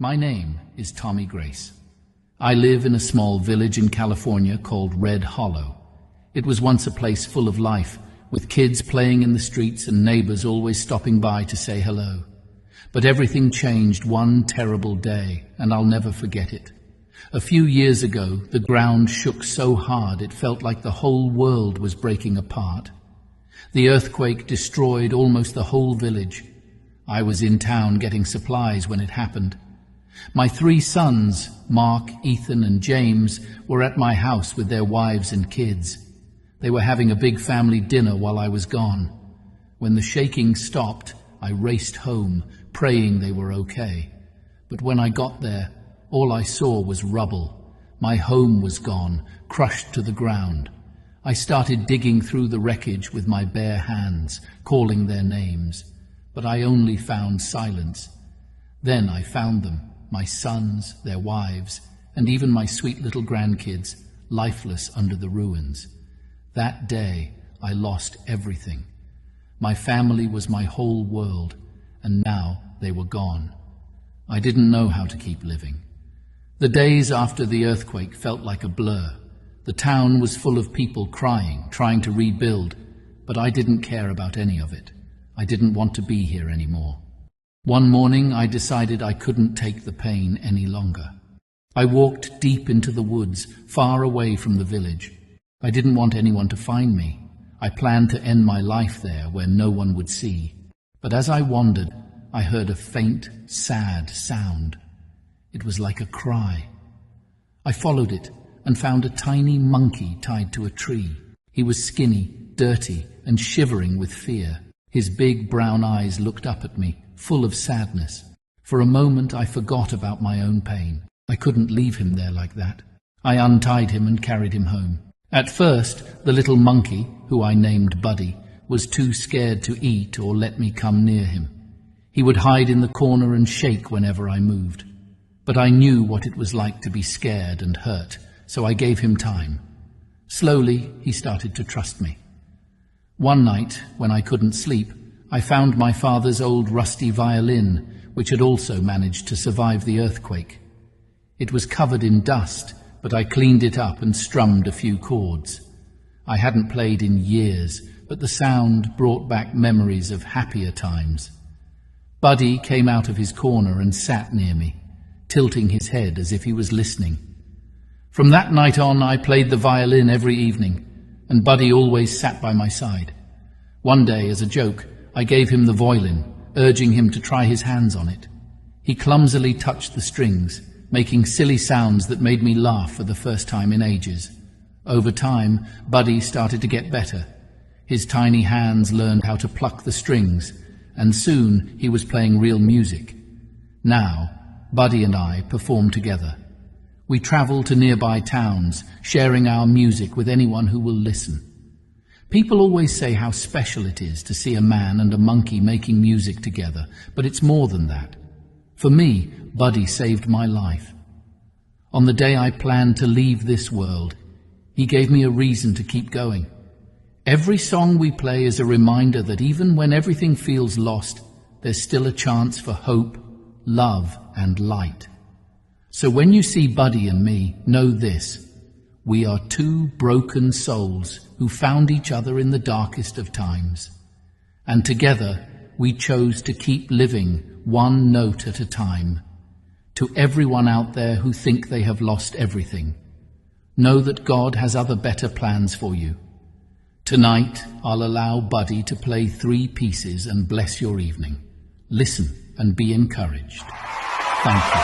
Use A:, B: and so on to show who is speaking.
A: My name is Tommy Grace. I live in a small village in California called Red Hollow. It was once a place full of life, with kids playing in the streets and neighbors always stopping by to say hello. But everything changed one terrible day, and I'll never forget it. A few years ago, the ground shook so hard it felt like the whole world was breaking apart. The earthquake destroyed almost the whole village. I was in town getting supplies when it happened. My 3 sons, Mark, Ethan, and James, were at my house with their wives and kids. They were having a big family dinner while I was gone. When the shaking stopped, I raced home, praying they were okay. But when I got there, all I saw was rubble. My home was gone, crushed to the ground. I started digging through the wreckage with my bare hands, calling their names. But I only found silence. Then I found them, my sons, their wives, and even my sweet little grandkids, lifeless under the ruins. That day, I lost everything. My family was my whole world, and now they were gone. I didn't know how to keep living. The days after the earthquake felt like a blur. The town was full of people crying, trying to rebuild, but I didn't care about any of it. I didn't want to be here anymore. One morning, I decided I couldn't take the pain any longer. I walked deep into the woods, far away from the village. I didn't want anyone to find me. I planned to end my life there where no one would see. But as I wandered, I heard a faint, sad sound. It was like a cry. I followed it and found a tiny monkey tied to a tree. He was skinny, dirty, and shivering with fear. His big brown eyes looked up at me, full of sadness. For a moment, I forgot about my own pain. I couldn't leave him there like that. I untied him and carried him home. At first, the little monkey, who I named Buddy, was too scared to eat or let me come near him. He would hide in the corner and shake whenever I moved. But I knew what it was like to be scared and hurt, so I gave him time. Slowly, he started to trust me. One night, when I couldn't sleep, I found my father's old rusty violin, which had also managed to survive the earthquake. It was covered in dust, but I cleaned it up and strummed a few chords. I hadn't played in years, but the sound brought back memories of happier times. Buddy came out of his corner and sat near me, tilting his head as if he was listening. From that night on, I played the violin every evening, and Buddy always sat by my side. One day, as a joke, I gave him the violin, urging him to try his hands on it. He clumsily touched the strings, making silly sounds that made me laugh for the first time in ages. Over time, Buddy started to get better. His tiny hands learned how to pluck the strings, and soon he was playing real music. Now, Buddy and I perform together. We travel to nearby towns, sharing our music with anyone who will listen. People always say how special it is to see a man and a monkey making music together, but it's more than that. For me, Buddy saved my life. On the day I planned to leave this world, he gave me a reason to keep going. Every song we play is a reminder that even when everything feels lost, there's still a chance for hope, love, and light. So when you see Buddy and me, know this: we are 2 broken souls who found each other in the darkest of times. And together, we chose to keep living one note at a time. To everyone out there who think they have lost everything, know that God has other better plans for you. Tonight, I'll allow Buddy to play 3 pieces and bless your evening. Listen and be encouraged. Thank you.